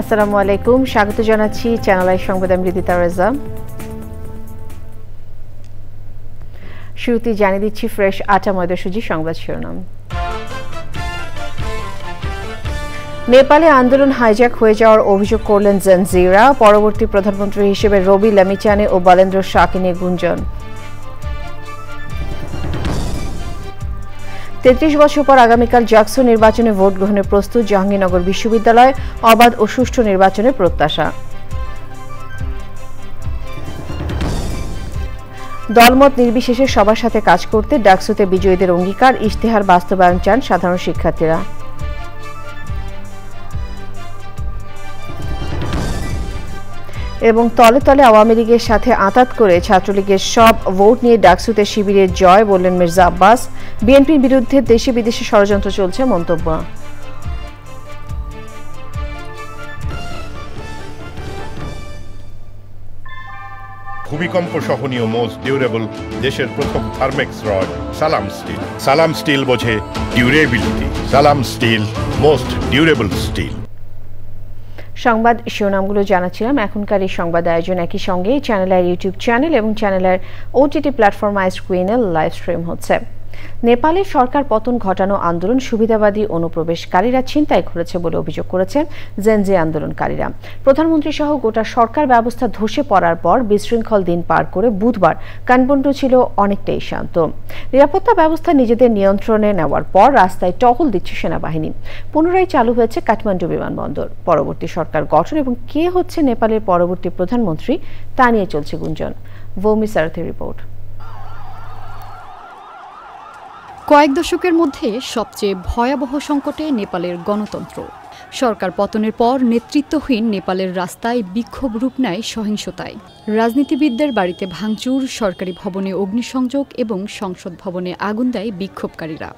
আসসালামু আলাইকুম, স্বাগত জানাচ্ছি চ্যানেল আই সংবাদে আমি রিদিতা রেজা। শুরুতে জানিয়ে দিচ্ছি ফ্রেশ আটা ময়দা সুজি সংবাদ শিরোনাম। নেপালে আন্দোলন হাইজ্যাক হয়ে যাওয়ার অভিযোগ করলেন জেনজিরা। পরবর্তী প্রধানমন্ত্রী হিসেবে রবি লামিচানে ও বলেন্দ্র শাহকে নিয়ে গুঞ্জন। ৩৩ বছর পর আগামীকাল জাকসু নির্বাচনে ভোট গ্রহণে প্রস্তুত জাহাঙ্গীরনগর বিশ্ববিদ্যালয়। অবাধ ও সুষ্ঠু নির্বাচনের প্রত্যাশা। দলমত নির্বিশেষে সবার সাথে কাজ করতে ডাকসুতে বিজয়ীদের অঙ্গীকার। ইশতেহার বাস্তবায়ন চান সাধারণ শিক্ষার্থীরা। এবং তলে তলে আওয়ামী লীগের সাথে আঁতাত করে ছাত্রলীগের সব ভোট নিয়ে ডাকসুতে শিবিরের জয় বললেন মির্জা আব্বাস। বিএনপির বিরুদ্ধে দেশে বিদেশে ষড়যন্ত্র চলছে মন্তব্য। ভূমিকম্প সহনীয় মোস্ট ডিউরেবল দেশের প্রথম থার্মেক্স রড সালাম স্টিল। সালাম স্টিল বোঝে ডিউরেবিলিটি। সালাম স্টিল, মোস্ট ডিউরেবল স্টিল। সংবাদ শিরোনামগুলো জানাচ্ছিলাম। এখনকার এই সংবাদ আয়োজন একই সঙ্গে চ্যানেলের ইউটিউব চ্যানেল এবং চ্যানেলের ওটিটি প্ল্যাটফর্ম আইস্ক্রিনে লাইভ স্ট্রিম হচ্ছে। নেপালে সরকার পতন ঘটানো আন্দোলন সুবিধাবাদী অনুপ্রবেশকারীরা ছিনতাই করেছে বলে অভিযোগ করেছেন জেনজি আন্দোলনকারীরা। প্রধানমন্ত্রী সহ গোটা সরকার ব্যবস্থা ধসে পড়ার পর বিশৃঙ্খল দিন পার করে বুধবার কানপুন্ডু ছিল অনেকটাই শান্ত। নিরাপত্তা ব্যবস্থা নিজেদের নিয়ন্ত্রণে নেওয়ার পর রাস্তায় টহল দিচ্ছে সেনাবাহিনী। পুনরায় চালু হয়েছে কাঠমান্ডু বিমানবন্দর। পরবর্তী সরকার গঠন এবং কে হচ্ছে নেপালের পরবর্তী প্রধানমন্ত্রী তা নিয়ে চলছে গুঞ্জন। ভৌমি সারথের রিপোর্ট। কয়েক দশকের মধ্যে সবচেয়ে ভয়াবহ সংকটে নেপালের গণতন্ত্র। সরকার পতনের পর নেতৃত্বহীন নেপালের রাস্তায় বিক্ষোভ রূপ নেয় সহিংসতায়। রাজনীতিবিদদের বাড়িতে ভাঙচুর, সরকারি ভবনে অগ্নিসংযোগ এবং সংসদ ভবনে আগুন দেয় বিক্ষোভকারীরা।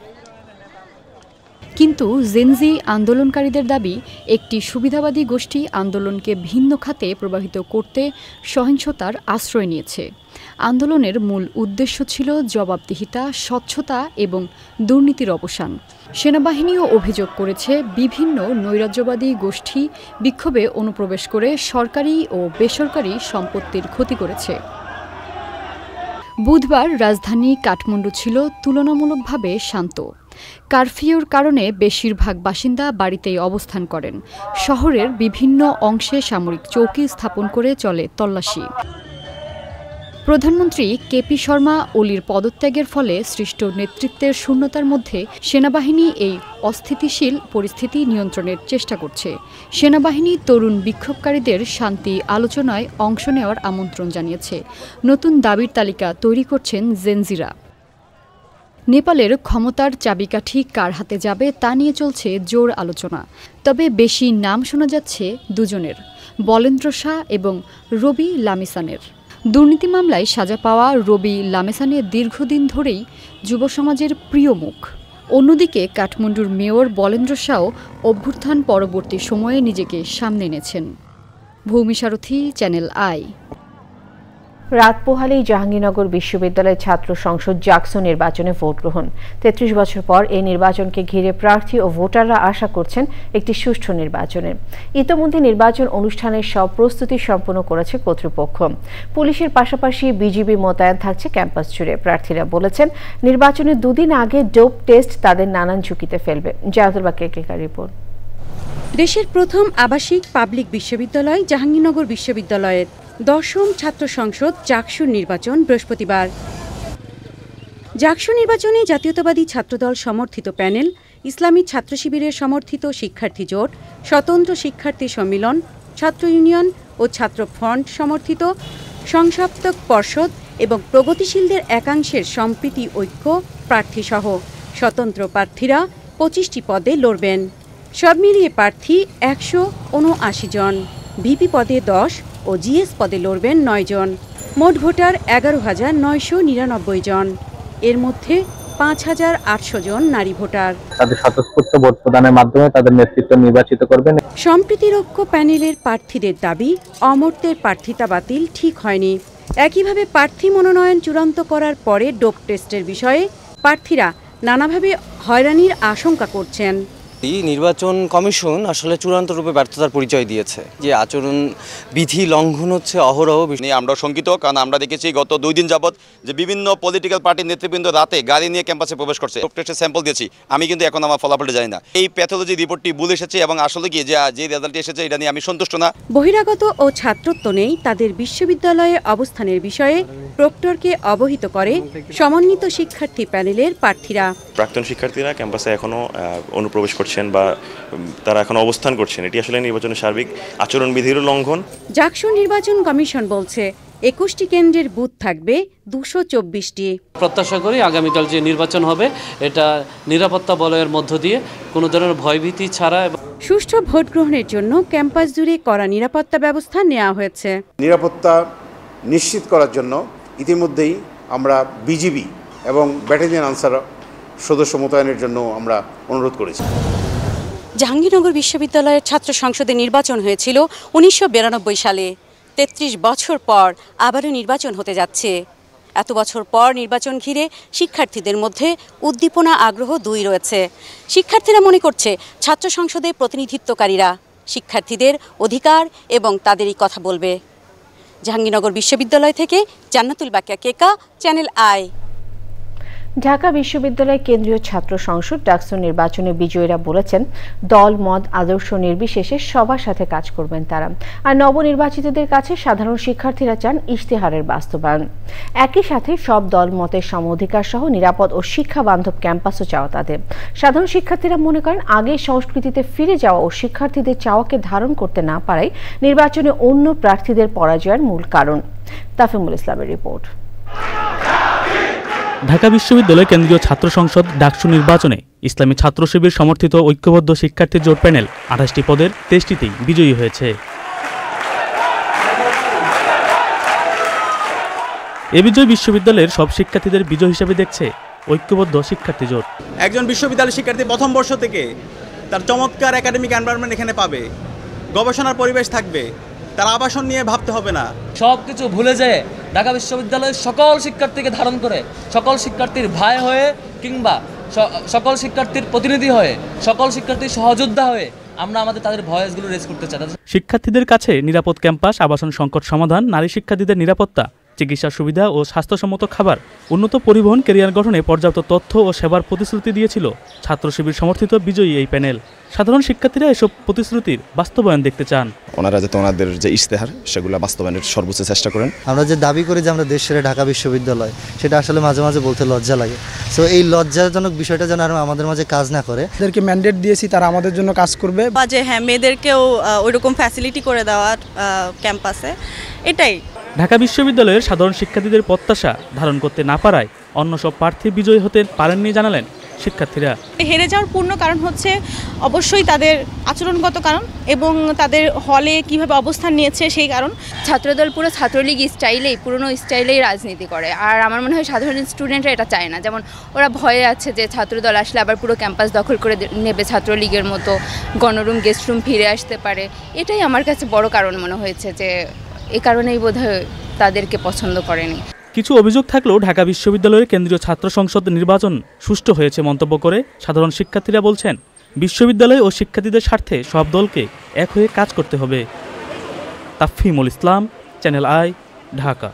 কিন্তু জেনজি আন্দোলনকারীদের দাবি, একটি সুবিধাবাদী গোষ্ঠী আন্দোলনকে ভিন্ন খাতে প্রবাহিত করতে সহিংসতার আশ্রয় নিয়েছে। আন্দোলনের মূল উদ্দেশ্য ছিল জবাবদিহিতা, স্বচ্ছতা এবং দুর্নীতির অবসান। সেনাবাহিনীও অভিযোগ করেছে, বিভিন্ন নৈরাজ্যবাদী গোষ্ঠী বিক্ষোভে অনুপ্রবেশ করে সরকারি ও বেসরকারি সম্পত্তির ক্ষতি করেছে। বুধবার রাজধানী কাঠমান্ডু ছিল তুলনামূলকভাবে শান্ত। কারফিউর কারণে বেশিরভাগ বাসিন্দা বাড়িতেই অবস্থান করেন। শহরের বিভিন্ন অংশে সামরিক চৌকি স্থাপন করে চলে তল্লাশি। প্রধানমন্ত্রী কেপি শর্মা ওলির পদত্যাগের ফলে সৃষ্ট নেতৃত্বের শূন্যতার মধ্যে সেনাবাহিনী এই অস্থিতিশীল পরিস্থিতি নিয়ন্ত্রণের চেষ্টা করছে। সেনাবাহিনী তরুণ বিক্ষোভকারীদের শান্তি আলোচনায় অংশ নেওয়ার আমন্ত্রণ জানিয়েছে। নতুন দাবির তালিকা তৈরি করছেন জেনজিরা। নেপালের ক্ষমতার চাবিকাঠি কার হাতে যাবে তা নিয়ে চলছে জোর আলোচনা। তবে বেশি নাম শোনা যাচ্ছে দুজনের, বলেন্দ্র শাহ এবং রবি লামিসানের। দুর্নীতি মামলায় সাজা পাওয়া রবি লামেসানে দীর্ঘদিন ধরেই যুব সমাজের প্রিয় মুখ। অন্যদিকে কাঠমান্ডুর মেয়র বলেন্দ্র শাহ অভ্যুত্থান পরবর্তী সময়ে নিজেকে সামনে এনেছেন। ভূমি সারথী, চ্যানেল আই। রাত পোহালেই জাহাঙ্গীরনগর বিশ্ববিদ্যালয়ের ছাত্র সংসদ জাকসু নির্বাচনে ভোট গ্রহণ। ৩৩ বছর পর এই নির্বাচনকে ঘিরে প্রার্থী ও ভোটাররা আশা করছেন একটি সুষ্ঠু নির্বাচনের। ইতোমধ্যে নির্বাচন অনুষ্ঠানের সব প্রস্তুতি সম্পন্ন করেছে কর্তৃপক্ষ। পুলিশের পাশাপাশি বিজিবি মোতায়েন থাকছে ক্যাম্পাস জুড়ে। প্রার্থীরা বলেছেন, নির্বাচনের দুদিন আগে ডোপ টেস্ট তাদের নানান ঝুঁকিতে ফেলবে। জায়াতুল বাকিয়ার রিপোর্ট। দেশের প্রথম আবাসিক পাবলিক বিশ্ববিদ্যালয় জাহাঙ্গীরনগর বিশ্ববিদ্যালয়ের ১০ম ছাত্র সংসদ জাকসুর নির্বাচন বৃহস্পতিবার। জাকসু নির্বাচনে জাতীয়তাবাদী ছাত্রদল সমর্থিত প্যানেল, ইসলামী ছাত্র শিবিরের সমর্থিত শিক্ষার্থী জোট, স্বতন্ত্র শিক্ষার্থী সম্মিলন, ছাত্র ইউনিয়ন ও ছাত্র ফ্রন্ট সমর্থিত সংসপ্তক পর্ষদ এবং প্রগতিশীলদের একাংশের সম্প্রীতি ঐক্য প্রার্থীসহ স্বতন্ত্র প্রার্থীরা ২৫টি পদে লড়বেন। সব মিলিয়ে প্রার্থী ১৭৯ জন, ভিপি পদে ১০ ও জিএস পদে লড়বেন ৯ জন। মোট ভোটার ১১,৯৯৯ জন। এর মধ্যে ৫,৮০০ জন নারী ভোটার। তাদের স্বতঃস্ফূর্ত ভোট প্রদানের মাধ্যমে তাদের নেতৃত্ব নির্বাচিত করবেন। সম্প্রীতিরক্ষ প্যানেলের প্রার্থীদের দাবি, অমর্ত্যের প্রার্থিতা বাতিল ঠিক হয়নি। একইভাবে প্রার্থী মনোনয়ন চূড়ান্ত করার পরে ডোপ টেস্টের বিষয়ে প্রার্থীরা নানাভাবে হয়রানির আশঙ্কা করছেন। নির্বাচন কমিশন আসলে চূড়ান্ত রূপে ব্যর্থতার পরিচয় দিয়েছে, যে আচরণ বিধি লঙ্ঘন হচ্ছে অহরহ। আমরা শঙ্কিত, কারণ আমরা দেখেছি গত 2 দিন যাবৎ যে বিভিন্ন পলিটিক্যাল পার্টির নেতৃবৃন্দ রাতে গাড়ি নিয়ে ক্যাম্পাসে প্রবেশ করছে। টেস্টের স্যাম্পল দিয়েছি, আমি কিন্তু এখন আমার ফলাফলটা জানি না। এই প্যাথোলজি রিপোর্টটি ভুল এসেছে এবং আসলে কি যে রেজাল্টটি এসেছে এটা নিয়ে আমি সন্তুষ্ট না। বহিরাগত ও ছাত্রত্ব নেই তাদের বিশ্ববিদ্যালয়ে অবস্থানের বিষয়ে প্রক্টরকে অবহিত করে সমন্বিত শিক্ষার্থী প্যানেলের প্রার্থীরা। প্রাক্তন শিক্ষার্থীরা ক্যাম্পাসে এখনও অনুপ্রবেশ করছেন বা তারা এখন অবস্থান করছেন, এটি আসলে নির্বাচনের সার্বিক আচরণবিধিরও লঙ্ঘন। জাকসু নির্বাচন কমিশন বলছে 21টি কেন্দ্রের বুথ থাকবে 224টি। প্রত্যাশা করি আগামীকাল যে নির্বাচন হবে এটা নিরাপত্তা বলয়ের মধ্য দিয়ে কোনো ধরনের ভয়ভীতি ছাড়া সুষ্ঠু ভোট গ্রহণের জন্য ক্যাম্পাস জুড়ে কড়া নিরাপত্তা ব্যবস্থা নেওয়া হয়েছে। নিরাপত্তা নিশ্চিত করার জন্য ইতিমধ্যেই আমরা বিজিবি এবং ব্যাটালিয়ন আনসার সদস্য মোতায়েনের জন্য আমরা অনুরোধ করেছি। জাহাঙ্গীরনগর বিশ্ববিদ্যালয়ের ছাত্র সংসদে নির্বাচন হয়েছিল 1992 সালে। 33 বছর পর আবারও নির্বাচন হতে যাচ্ছে। এত বছর পর নির্বাচন ঘিরে শিক্ষার্থীদের মধ্যে উদ্দীপনা আগ্রহ দুই রয়েছে। শিক্ষার্থীরা মনে করছে ছাত্র সংসদে প্রতিনিধিত্বকারীরা শিক্ষার্থীদের অধিকার এবং তাদেরই কথা বলবে। জাহাঙ্গীরনগর বিশ্ববিদ্যালয় থেকে জান্নাতুল বাকিয়া কেকা, চ্যানেল আই। ঢাকা বিশ্ববিদ্যালয় কেন্দ্রীয় ছাত্র সংসদ ডাকসু নির্বাচনে বিজয়ীরা বলেছেন দল মত আদর্শ নির্বিশেষে সবার সাথে কাজ করবেন তারা। আর নবনির্বাচিতদের কাছে সাধারণ শিক্ষার্থীরা চান ইশতেহারের বাস্তবায়ন। একই সাথে সব দল মতের সম-অধিকার সহ নিরাপদ ও শিক্ষা বান্ধব ক্যাম্পাসও চাওয়া তাদের। সাধারণ শিক্ষার্থীরা মনে করেন আগের সংস্কৃতিতে ফিরে যাওয়া ও শিক্ষার্থীদের চাওয়াকে ধারণ করতে না পারাই নির্বাচনে অন্য প্রার্থীদের পরাজয়ের মূল কারণ। তাফিমুল ইসলামের রিপোর্ট। ঢাকা বিশ্ববিদ্যালয় কেন্দ্রীয় ছাত্র সংসদ ডাকসু নির্বাচনে ইসলামী ছাত্র শিবির সমর্থিত ঐক্যবদ্ধ শিক্ষার্থী জোট প্যানেল 28টি পদের 23টিতেই বিজয়ী হয়েছে। এ বিজয় বিশ্ববিদ্যালয়ের সব শিক্ষার্থীদের বিজয় হিসেবে দেখছে ঐক্যবদ্ধ শিক্ষার্থী জোট। একজন বিশ্ববিদ্যালয় শিক্ষার্থী প্রথম বর্ষ থেকে তার চমৎকার একাডেমিক এনভায়রনমেন্ট এখানে পাবে, গবেষণার পরিবেশ থাকবে, তার আবাসন নিয়ে ভাবতে হবে না। সব কিছু ভুলে যায় ঢাকা বিশ্ববিদ্যালয়ের সকল শিক্ষার্থীকে ধারণ করে, সকল শিক্ষার্থীর ভাই হয়ে কিংবা সকল শিক্ষার্থীর প্রতিনিধি হয়ে, সকল শিক্ষার্থীর সহযোদ্ধা হয়ে আমরা তাদের ভয়েসগুলো রেজ করতে চাই। শিক্ষার্থীদের কাছে নিরাপদ ক্যাম্পাস, আবাসন সংকট সমাধান, নারী শিক্ষার্থীদের নিরাপত্তা, চিকিৎসা সুবিধা ও স্বাস্থ্যসম্মত খাবার, উন্নত পরিবহন, ক্যারিয়ার গঠনে পর্যাপ্ত তথ্য ও সেবার প্রতিশ্রুতি দিয়েছিল ছাত্র শিবির সমর্থিত বিজয়ী এই প্যানেল। সাধারণ শিক্ষার্থীরা এসব প্রতিশ্রুতির বাস্তবায়ন দেখতে চান। ওনারা যাতে ওনাদের যে ইশতেহার সেগুলো বাস্তবায়নের সর্বোচ্চ চেষ্টা করেন। আমরা যে দাবি করি যে আমরা দেশ সেরা ঢাকা বিশ্ববিদ্যালয়, সেটা আসলে মাঝে মাঝে বলতে লজ্জা লাগে। সো এই লজ্জাজনক বিষয়টা যেন আর আমাদের মাঝে কাজ না করে। তাদেরকে ম্যান্ডেট দিয়েছি তারা আমাদের জন্য কাজ করবে। যে হ্যাঁ, মেয়েদেরকেও ওইরকম ফ্যাসিলিটি করে দেওয়া ক্যাম্পাসে, এটাই। ঢাকা বিশ্ববিদ্যালয়ের সাধারণ শিক্ষার্থীদের প্রত্যাশা ধারণ করতে না পারায় অন্য সব প্রার্থী বিজয়ী হতে পারেননি জানালেন শিক্ষার্থীরা। হেরে যাওয়ার পূর্ণ কারণ হচ্ছে অবশ্যই তাদের আচরণগত কারণ এবং তাদের হলে কিভাবে অবস্থান নিয়েছে সেই কারণ। ছাত্রদল পুরো ছাত্রলীগ স্টাইলেই, পুরনো স্টাইলেই রাজনীতি করে, আর আমার মনে হয় সাধারণ স্টুডেন্টরা এটা চায় না। যেমন ওরা ভয়ে আছে যে ছাত্রদল আসলে আবার পুরো ক্যাম্পাস দখল করে নেবে, ছাত্রলীগের মতো গণরুম গেস্ট রুম ফিরে আসতে পারে। এটাই আমার কাছে বড় কারণ মনে হয়েছে, যে এই কারণেই বোধহয় তাদেরকে পছন্দ করেনি। কিছু অভিযোগ থাকলেও ঢাকা বিশ্ববিদ্যালয়ের কেন্দ্রীয় ছাত্র সংসদ নির্বাচন সুষ্ঠু হয়েছে মন্তব্য করে সাধারণ শিক্ষার্থীরা বলছেন বিশ্ববিদ্যালয় ও শিক্ষার্থীদের স্বার্থে সব দলকে এক হয়ে কাজ করতে হবে। তাফিমুল ইসলাম, চ্যানেল আই, ঢাকা।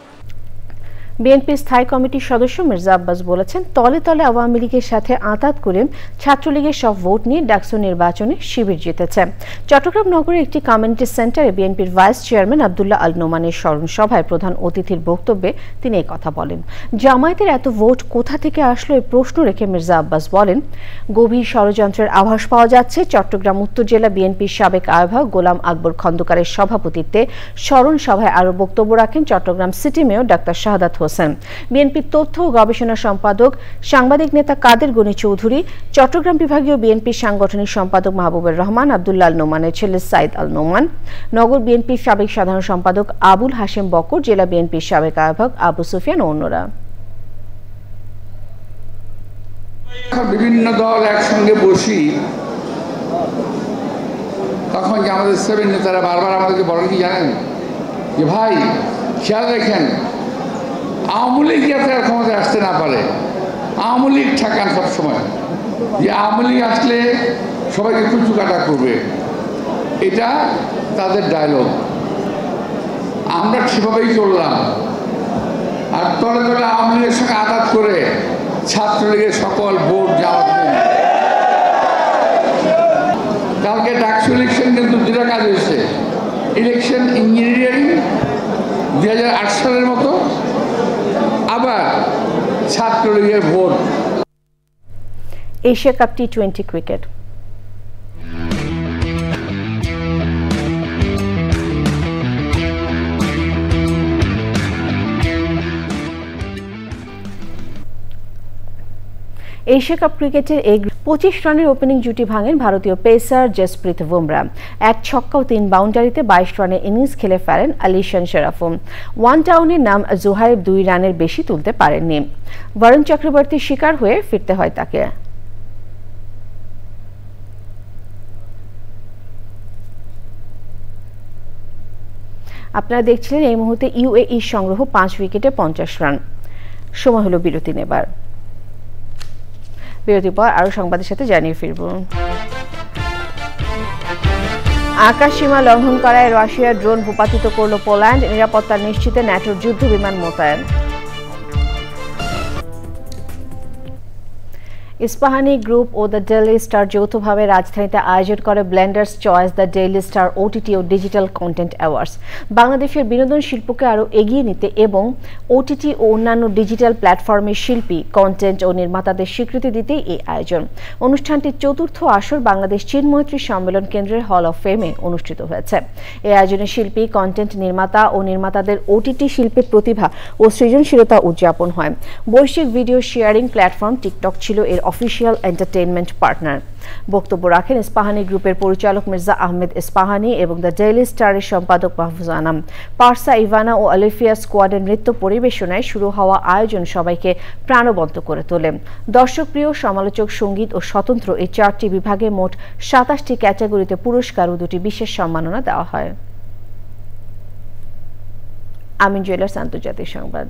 বিএনপি স্থায়ী কমিটির সদস্য মির্জা আব্বাস বলেছেন তলে তলে আওয়ামী লীগের সাথে আঁতাত করে ছাত্রলীগের সব ভোট নিয়ে ডাকসু নির্বাচনে শিবির জিতেছে। চট্টগ্রাম নগরের একটি কমিউনিটি সেন্টারে বিএনপির ভাইস চেয়ারম্যান আব্দুল্লাহ আল নোমানের স্মরণ সভায় প্রধান অতিথির বক্তব্যে তিনি এই কথা বলেন। জামায়াতের এত ভোট কোথা থেকে আসলো এই প্রশ্ন রেখে মির্জা আব্বাস বলেন গভীর ষড়যন্ত্রের আভাস পাওয়া যাচ্ছে। চট্টগ্রাম উত্তর জেলা বিএনপির সাবেক আহ্বায়ক গোলাম আকবর খন্দকারের সভাপতিত্বে স্মরণ সভায় আরো বক্তব্য রাখেন Chittagong city mayor doctor Shahadat Hossain, বিএনপির তথ্য ও গবেষণা সম্পাদক সাংবাদিক নেতা কাদের গনি চৌধুরী, চট্টগ্রাম বিভাগীয় বিএনপির সাংগঠনিক সম্পাদক মাহবুবুর রহমান, আব্দুল্লাহ আল নোমানের ছেলে সাইদ আল নোমান, নগর বিএনপির সাবেক সাধারণ সম্পাদক আবুল হাশেম বকর, জেলা বিএনপির সাবেক আহ্বায়ক আবু সুফিয়ান ও অন্যরা। বিভিন্ন দল একসঙ্গে বসি, তখন যে আমাদের সেভেন নেতারা বারবার আমাদেরকে বলেন কি জানেন, যে ভাই খেয়াল রাখেন আওয়ামী লীগ যাতে ক্ষমতায় আসতে না পারে, আওয়ামী লীগ ঠেকান সবসময়, যে আওয়ামী লীগ আসলে সবাইকে কুচু কাটা করবে, এটা তাদের ডায়লগ। আমরা সেভাবেই চললাম। আর তলে তলে আওয়ামী লীগের সঙ্গে আঘাত করে ছাত্রলীগের সকল ভোট যাওয়ার জন্য কালকে ডাকসু ইলেকশন কিন্তু দুটা কাজ হয়েছে। ইলেকশন ইঞ্জিনিয়ারিং 2008 সালের মতো, আবার ছাত্রলীগের vote. Asia cup T20 cricket. Asia cup ক্রিকেটের এই 25 রানের ওপেনিং জুটি ভাঙেন ভারতীয় পেসার জসপ্রীত বুমরা। 1 ছক্কা ও 3 বাউন্ডারিতে 22 রানের ইনিংস খেলে ফেলেন আলিশান শরাফুম। ওয়ান ডাউনের নাম জোহাইব 2 রানের বেশি তুলতে পারেননি। বরুণ চক্রবর্তীর শিকার হয়ে ফিরতে হয় তাকে। আপনারা দেখছিলেন এই মুহূর্তে ইউএই সংগ্রহ 5 উইকেটে 50 রান। সময় হলো বিরতি নেবার। বিরতির পর আরো সংবাদের সাথে জানিয়ে ফিরব। আকাশ সীমা লঙ্ঘন করায় রাশিয়ার ড্রোন ভূপাতিত করল পোল্যান্ড। নিরাপত্তা নিশ্চিতে ন্যাটোর যুদ্ধ বিমান মোতায়েন। ইস্পাহানি গ্রুপ ও দ্য ডেইলি স্টার যৌথভাবে রাজধানীতে আয়োজন করে blenders choice, the daily star OTT ও ডিজিটাল কন্টেন্ট অ্যাওয়ার্ডস। বাংলাদেশের বিনোদন শিল্পকে আরও এগিয়ে নিতে এবং ওটিটি ও অন্যান্য ডিজিটাল প্ল্যাটফর্মের শিল্পী, কন্টেন্ট ও নির্মাতাদের স্বীকৃতি দিতেই এই আয়োজন। অনুষ্ঠানটির 4র্থ আসর বাংলাদেশ চীনমৈত্রী সম্মেলন কেন্দ্রের হল অফ ফেমে অনুষ্ঠিত হয়েছে। এই আয়োজনে শিল্পী, কন্টেন্ট নির্মাতা ও নির্মাতাদের ওটিটি শিল্পের প্রতিভা ও সৃজনশীলতা উদযাপন হয়। বৈশ্বিক ভিডিও শেয়ারিং প্ল্যাটফর্ম টিকটক ছিল এর অফিসিয়াল এন্টারটেইনমেন্ট পার্টনার। বক্তব্য রাখেন ইস্পাহানি গ্রুপের পরিচালক মির্জা আহমেদ ইস্পাহানি এবং দ্য ডেইলি স্টারের সম্পাদক মাহফুজ আনাম। পার্সা, ইভানা ও আলিফিয়া স্কোয়াডের নৃত্য পরিবেশনায় শুরু হওয়া আয়োজন সবাইকে প্রাণবন্ত করে তোলে। দর্শকপ্রিয়, সমালোচক, সঙ্গীত ও স্বতন্ত্র এই 4টি বিভাগে মোট 27টি ক্যাটাগরিতে পুরস্কার ও 2টি বিশেষ সম্মাননা দেওয়া হয়। আমিন জুয়েলার্স আন্তর্জাতিক সংবাদ।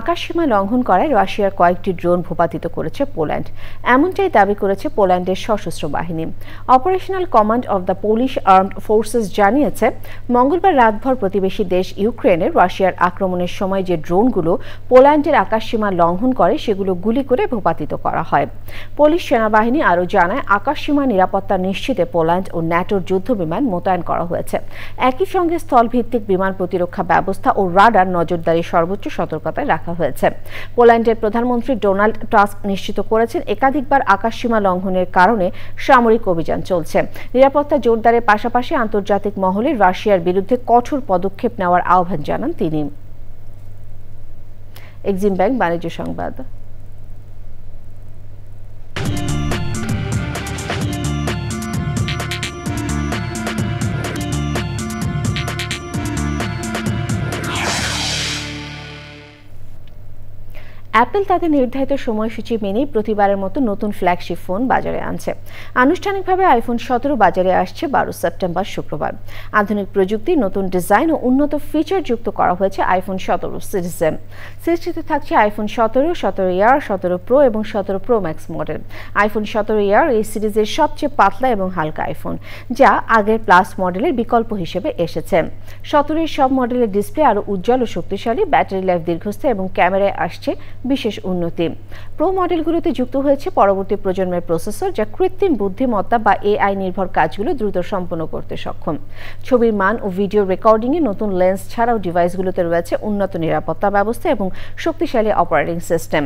আকাশসীমা লঙ্ঘন করায় রাশিয়ার কয়েকটি ড্রোন ভূপাতিত করেছে পোল্যান্ড, এমনটাই দাবি করেছে পোল্যান্ডের সশস্ত্র বাহিনী। Operational command of the Polish armed forces জানিয়েছে, মঙ্গলবার রাতভর প্রতিবেশী দেশ ইউক্রেনের রাশিয়ার আক্রমণের সময় যে ড্রোনগুলো পোল্যান্ডের আকাশসীমা লঙ্ঘন করে সেগুলো গুলি করে ভূপাতিত করা হয়। পোলিশ সেনাবাহিনী আরও জানায়, আকাশসীমা নিরাপত্তা নিশ্চিতে পোল্যান্ড ও ন্যাটোর যুদ্ধ বিমান মোতায়েন করা হয়েছে। একই সঙ্গে স্থলভিত্তিক বিমান প্রতিরক্ষা ব্যবস্থা ও রাডার নজরদারি সর্বোচ্চ সতর্কতায় রাখা হয়েছে। পোল্যান্ডের প্রধানমন্ত্রী ডোনাল্ড টাস্ক নিশ্চিত করেছেন, একাধিকবার আকাশসীমা লঙ্ঘনের কারণে সামরিক অভিযান চলছে। নিরাপত্তা জোরদারের পাশাপাশি আন্তর্জাতিক মহলে রাশিয়ার বিরুদ্ধে কঠোর পদক্ষেপ নেওয়ার আহ্বান জানান তিনি। এক্সিম ব্যাংক বাণিজ্য সংবাদ। অ্যাপল তাদের নির্ধারিত সময়সূচি মেনেই প্রতিবারের মতো নতুন ফ্ল্যাগশিপ ফোন বাজারে আনছে। আনুষ্ঠানিকভাবে আইফোন 17 বাজারে আসছে 12 সেপ্টেম্বর শুক্রবার। আধুনিক প্রযুক্তি, নতুন ডিজাইন ও উন্নত ফিচার যুক্ত করা হয়েছে আইফোন 17 সিরিজে। সিরিজটিতে থাকছে আইফোন 17, 17 ইয়ার, 17 প্রো এবং 17 প্রো ম্যাক্স মডেল। আইফোন 17 ইয়ার এই সিরিজের সবচেয়ে পাতলা এবং হালকা আইফোন, যা আগের প্লাস মডেলের বিকল্প হিসেবে এসেছে। 17 এর সব মডেলের ডিসপ্লে আরও উজ্জ্বল ও শক্তিশালী, ব্যাটারি লাইফ দীর্ঘস্থায়ী এবং ক্যামেরায় আসছে বিশেষ উন্নতি। প্রো মডেলগুলোতে যুক্ত হয়েছে পরবর্তী প্রজন্মের প্রসেসর, যা কৃত্রিম বুদ্ধিমত্তা বা এআই নির্ভর কাজগুলো দ্রুত সম্পন্ন করতে সক্ষম। ছবির মান ও ভিডিও রেকর্ডিংয়ে নতুন লেন্স ছাড়াও ডিভাইসগুলোতে রয়েছে উন্নত নিরাপত্তা ব্যবস্থা এবং শক্তিশালী অপারেটিং সিস্টেম।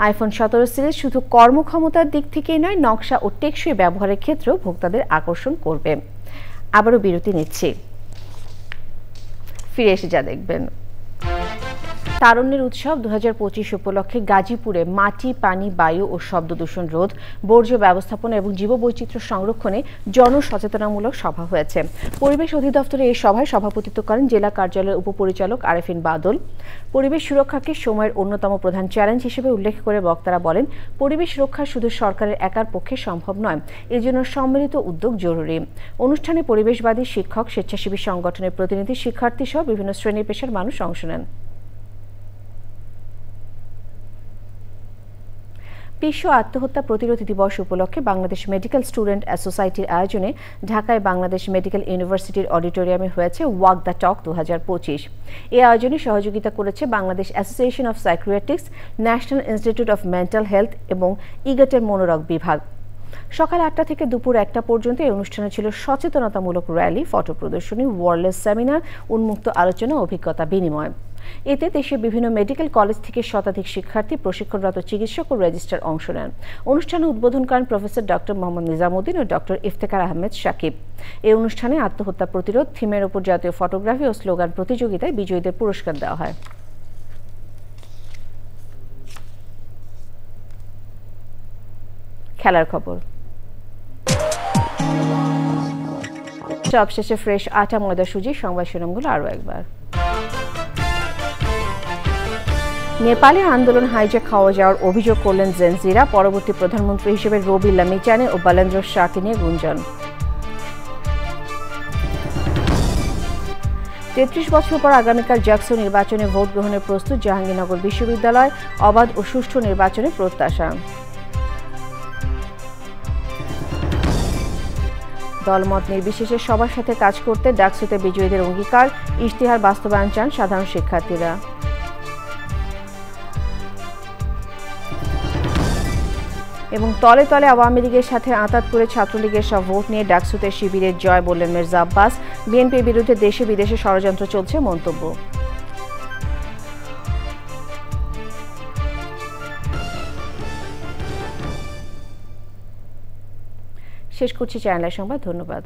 আইফোন 17 সিরিজ শুধু কর্মক্ষমতার দিক থেকেই নয়, নকশা ও টেকসই ব্যবহারের ক্ষেত্রেও ভোক্তাদের আকর্ষণ করবে। আবারও বিরতি নিচ্ছি, ফিরে এসে যা দেখবেন। তারুণ্যের উৎসব 2025 উপলক্ষে গাজীপুরে মাটি, পানি, বায়ু ও শব্দ দূষণ রোধ, বর্জ্য ব্যবস্থাপনা এবং জীববৈচিত্র্য সংরক্ষণে জনসচেতনামূলক সভা হয়েছে। পরিবেশ অধিদপ্তরে এই সভায় সভাপতিত্ব করেন জেলা কার্যালয়ের উপপরিচালক আরেফিন বাদল। পরিবেশ সুরক্ষাকে সময়ের অন্যতম প্রধান চ্যালেঞ্জ হিসেবে উল্লেখ করে বক্তারা বলেন, পরিবেশ রক্ষা শুধু সরকারের একার পক্ষে সম্ভব নয়, এজন্য সম্মিলিত উদ্যোগ জরুরি। অনুষ্ঠানে পরিবেশবাদী, শিক্ষক, স্বেচ্ছাসেবী সংগঠনের প্রতিনিধি, শিক্ষার্থী সহ বিভিন্ন শ্রেণী পেশার মানুষ অংশ নেন। বিশ্ব আত্মহত্যা প্রতিরোধ দিবস উপলক্ষে বাংলাদেশ মেডিকেল স্টুডেন্ট সোসাইটির আয়োজনে ঢাকায় বাংলাদেশ মেডিকেল ইউনিভার্সিটির অডিটোরিয়ামে হয়েছে ওয়াক দ্য টক 2025। এই আয়োজনে সহযোগিতা করেছে Bangladesh association of psychiatrist, national institute of mental health এবং ইগটের মনোরোগ বিভাগ। সকাল 8টা থেকে দুপুর 1টা পর্যন্ত এই অনুষ্ঠানে ছিল সচেতনতামূলক র্যালি, ফটো প্রদর্শনী, ওয়ারলেস সেমিনার, উন্মুক্ত আলোচনা, অভিজ্ঞতা বিনিময়। এতে দেশের বিভিন্ন মেডিকেল কলেজ থেকে শতাধিক শিক্ষার্থী, প্রশিক্ষণরত চিকিৎসক ও রেজিস্ট্রার অংশ নেন। অনুষ্ঠানে উদ্বোধন করেন প্রফেসর ডক্টর মোহাম্মদ নিজামুদ্দিন ও ডক্টর ইফতেখার আহমেদ সাকিব। এই অনুষ্ঠানে আত্মহত্যা প্রতিরোধ থিমের উপর জাতীয় ফটোগ্রাফি ও স্লোগান প্রতিযোগিতায় বিজয়ীদের পুরস্কার দেওয়া হয়। খেলার খবর। সবশেষে ফ্রেশ আটা, ময়দা, সুজি। সংবাদ শিরোনামগুলো আরও একবার। নেপালে আন্দোলন হাইজ্যাক খাওয়া যাওয়ার অভিযোগ করলেন জেনজিরা। পরবর্তী প্রধানমন্ত্রী হিসেবে রবি লামিচানে ও বলেন্দ্র শাহকে নিয়ে গুঞ্জন। 33 বছর পর আগামীকাল জাকসু নির্বাচনে ভোট গ্রহণের প্রস্তুত জাহাঙ্গীরনগর বিশ্ববিদ্যালয়। অবাধ ও সুষ্ঠু নির্বাচনের প্রত্যাশা। দলমত নির্বিশেষে সবার সাথে কাজ করতে ডাকসুতে বিজয়ীদের অঙ্গীকার। ইশতেহার বাস্তবায়ন চান সাধারণ শিক্ষার্থীরা। এবং তলে তলে আওয়ামী লীগের সাথে আঁতাত করে ছাত্রলীগের সব ভোট নিয়ে ডাকসুতে শিবিরের জয়, বললেন মির্জা আব্বাস। বিএনপির বিরুদ্ধে দেশে বিদেশে ষড়যন্ত্র চলছে, মন্তব্য। শেষ করছি চ্যানেলের সংবাদ। ধন্যবাদ।